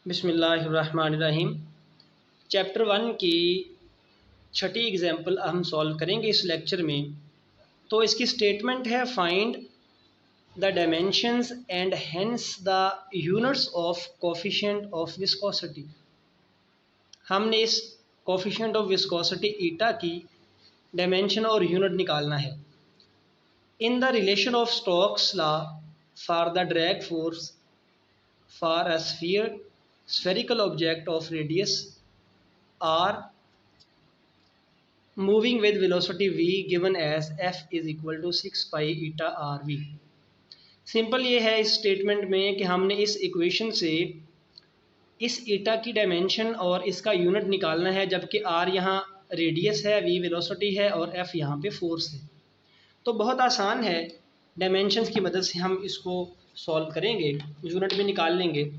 बिस्मिल्लाहिर्रहमानिर्रहीम। चैप्टर 1 की छठी एग्जाम्पल हम सॉल्व करेंगे इस लेक्चर में। तो इसकी स्टेटमेंट है find the dimensions and hence the units of coefficient of viscosity. हमने इस कोफिशिएंट ऑफ विस्कोसिटी ईटा की डायमेंशन और यूनिट निकालना है। In the relation of Stokes law for the drag force for a spherical object of radius r moving with velocity v given as f is equal to 6 pi eta rv। Simple ये है इस statement में कि हमने इस equation से इस ईटा की डायमेंशन और इसका यूनिट निकालना है, जबकि r यहाँ रेडियस है, v वेलोसिटी है और f यहाँ पे फोर्स है। तो बहुत आसान है, डायमेंशंस की मदद से हम इसको सॉल्व करेंगे, यूनिट भी निकाल लेंगे।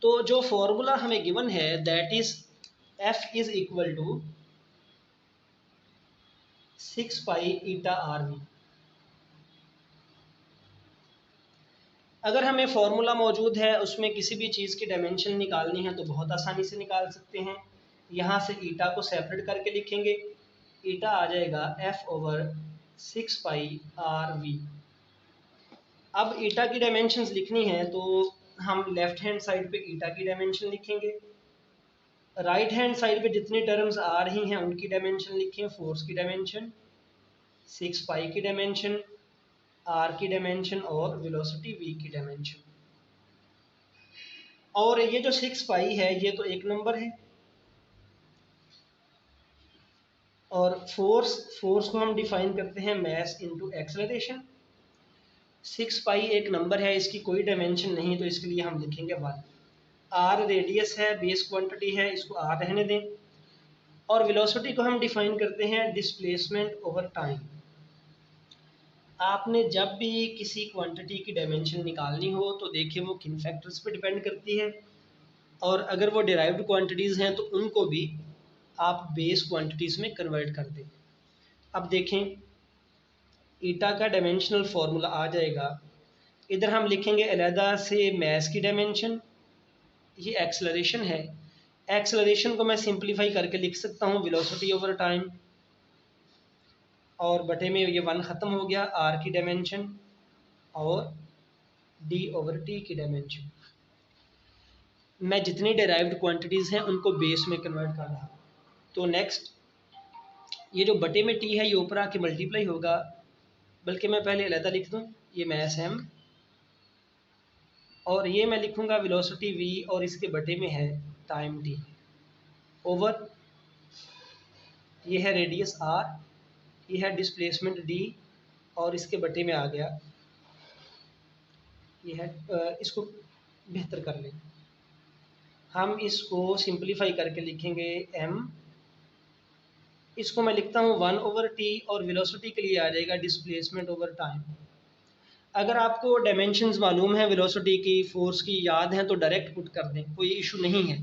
तो जो फॉर्मूला हमें गिवन है that is f is equal to 6 pi eta R. अगर हमें फॉर्मूला मौजूद है, उसमें किसी भी चीज़ की डायमेंशन निकालनी है तो बहुत आसानी से निकाल सकते हैं। यहाँ से ईटा को सेपरेट करके लिखेंगे, ईटा आ जाएगा f over 6 pi R V. अब ईटा की डायमेंशंस लिखनी है तो हम लेफ्ट हैंड साइड पे ईटा की डायमेंशन लिखेंगे, राइट हैंड साइड पे जितनी टर्म्स आ रही हैं उनकी डायमेंशन लिखें। फोर्स की डायमेंशन, 6 पाई की डायमेंशन, आर की डायमेंशन और वेलोसिटी v की डायमेंशन। और ये जो 6 पाई है ये तो एक नंबर है, और फोर्स को हम डिफाइन करते हैं मैस इनटू एक्सेलरेशन। 6 पाई एक नंबर है, इसकी कोई डायमेंशन नहीं, तो इसके लिए हम लिखेंगे 1। आर रेडियस है, बेस क्वांटिटी है, इसको आर रहने दें। और वेलोसिटी को हम डिफाइन करते हैं डिस्प्लेसमेंट ओवर टाइम। आपने जब भी किसी क्वांटिटी की डायमेंशन निकालनी हो तो देखिए वो किन फैक्टर्स पे डिपेंड करती है, और अगर वो डिराइव्ड क्वांटिटीज़ हैं तो उनको भी आप बेस क्वांटिटीज़ में कन्वर्ट कर दें। अब देखें, ईटा का डायमेंशनल फार्मूला आ जाएगा। इधर हम लिखेंगे अलहदा से मैस की डायमेंशन, ये एक्सेलरेशन है। एक्सेलरेशन को मैं सिंप्लीफाई करके लिख सकता हूँ वेलोसिटी ओवर टाइम, और बटे में ये 1 ख़त्म हो गया, आर की डायमेंशन और डी ओवर टी की डायमेंशन। मैं जितनी डेराइव्ड क्वांटिटीज़ हैं उनको बेस में कन्वर्ट कर रहा हूँ। तो नेक्स्ट, ये जो बटे में टी है ये ऊपर आके मल्टीप्लाई होगा, बल्कि मैं पहले अलहदा लिख दूँ, ये मैस एम, और ये मैं लिखूँगा वेलोसिटी वी और इसके बटे में है टाइम टी ओवर, ये है रेडियस आर, ये है डिस्प्लेसमेंट डी और इसके बटे में आ गया, ये है इसको बेहतर कर लें, हम इसको सिंप्लीफाई करके लिखेंगे m, इसको मैं लिखता हूँ 1 ओवर टी, और वेलोसिटी के लिए आ जाएगा डिस्प्लेसमेंट ओवर टाइम। अगर आपको डायमेंशंस मालूम है वेलोसिटी की, फोर्स की याद हैं तो डायरेक्ट पुट कर दें, कोई इशू नहीं है।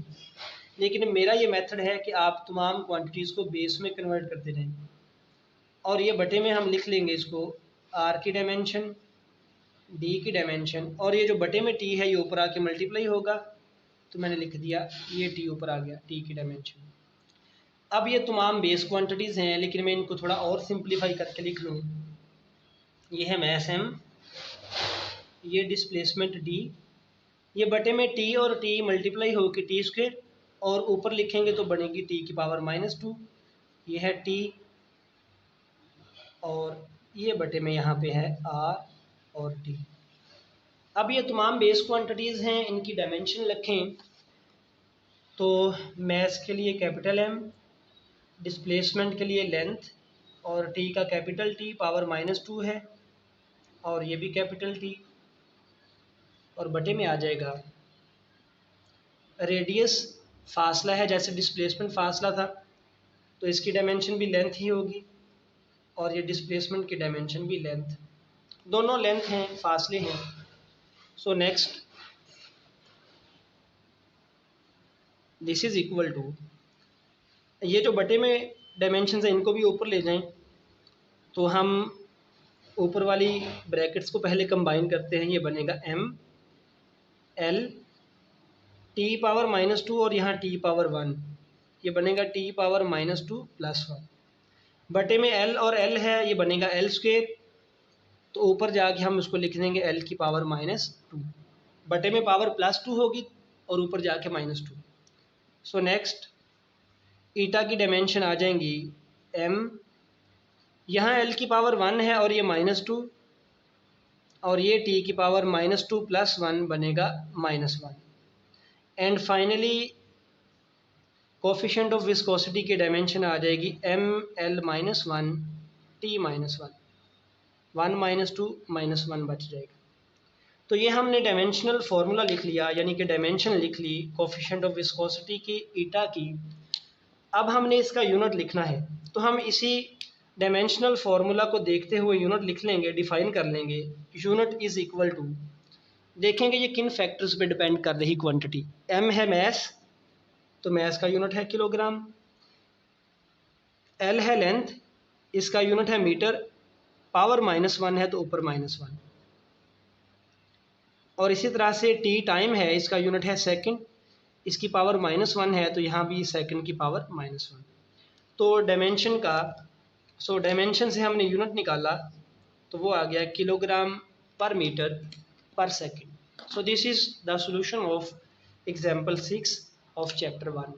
लेकिन मेरा ये मेथड है कि आप तमाम क्वांटिटीज़ को बेस में कन्वर्ट करते रहें, और ये बटे में हम लिख लेंगे इसको आर की डायमेंशन, डी की डायमेंशन, और ये जो बटे में टी है ये ऊपर आके मल्टीप्लाई होगा, तो मैंने लिख दिया ये टी ऊपर आ गया, टी की डायमेंशन। अब ये तमाम बेस क्वांटिटीज़ हैं, लेकिन मैं इनको थोड़ा और सिंप्लीफाई करके लिख लूँ। ये है मैस एम, ये डिस्प्लेसमेंट डी, ये बटे में टी और टी मल्टीप्लाई हो के टी स्क्वेयर, और ऊपर लिखेंगे तो बनेगी टी की पावर -2, ये है टी, और ये बटे में यहाँ पे है आर और टी। अब ये तमाम बेस क्वांटिटीज़ हैं, इनकी डायमेंशन रखें। तो मैस के लिए कैपिटल एम, डिस्प्लेसमेंट के लिए लेंथ, और टी का कैपिटल टी पावर -2 है, और ये भी कैपिटल टी, और बटे में आ जाएगा रेडियस, फासला है, जैसे डिस्प्लेसमेंट फासला था तो इसकी डायमेंशन भी लेंथ ही होगी, और ये डिस्प्लेसमेंट की डायमेंशन भी लेंथ, दोनों लेंथ हैं, फासले हैं। So next, this is equal to, ये जो बटे में डायमेंशन है इनको भी ऊपर ले जाएं, तो हम ऊपर वाली ब्रैकेट्स को पहले कंबाइन करते हैं, ये बनेगा m l टी पावर -2 और यहाँ टी पावर 1, ये बनेगा टी पावर -2 + 1 बटे में एल और एल है, ये बनेगा एल स्क्वेयर। तो ऊपर जाके हम इसको लिख देंगे एल की पावर -2, बटे में पावर +2 होगी और ऊपर जाके -2। सो नेक्स्ट ईटा की डायमेंशन आ जाएंगी m, यहाँ l की पावर 1 है और ये -2, और ये t की पावर -2 + 1 बनेगा -1। And finally coefficient of viscosity की डायमेंशन आ जाएगी m l -1 t -1, 1 -2 -1 बच जाएगा। तो ये हमने डायमेंशनल फार्मूला लिख लिया, यानी कि डायमेंशन लिख ली कोफिशिएंट ऑफ विस्कोसिटी की ईटा की। अब हमने इसका यूनिट लिखना है, तो हम इसी डायमेंशनल फार्मूला को देखते हुए यूनिट लिख लेंगे, डिफाइन कर लेंगे। यूनिट इज इक्वल टू, देखेंगे ये किन फैक्टर्स पे डिपेंड कर रही क्वांटिटी। m है मैस, तो मैस का यूनिट है किलोग्राम। l है लेंथ, इसका यूनिट है मीटर। पावर -1 है तो ऊपर -1। और इसी तरह से t टाइम है, इसका यूनिट है सेकंड, इसकी पावर -1 है तो यहाँ भी सेकंड की पावर -1। तो डायमेंशन का, डायमेंशन से हमने यूनिट निकाला तो वो आ गया किलोग्राम पर मीटर पर second. So this is the solution of example 6 of chapter 1।